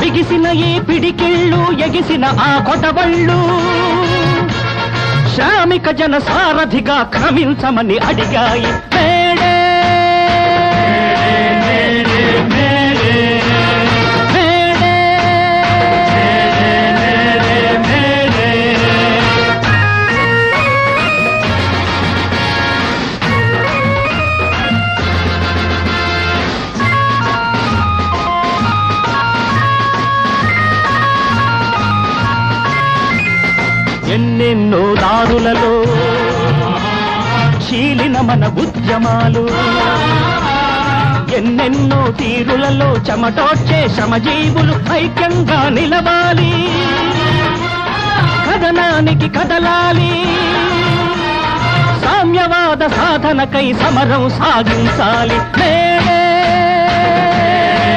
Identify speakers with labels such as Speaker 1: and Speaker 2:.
Speaker 1: బిగిసిన ఈ పిడికిళ్ళు ఎగిసిన ఆ కొటవళ్ళు శ్రామిక జన సారథిగా క్రమించమని అడిగాయి. మేడే ఎన్నెన్నో దారులలో చీలిన మన ఉద్యమాలు, ఎన్నెన్నో తీరులలో చెమటోడ్చే శ్రమజీవులు ఐక్యంగా నిలవాలి, కథనానికి కదలాలి, సామ్యవాద సాధనకై సమరం సాగించాలి.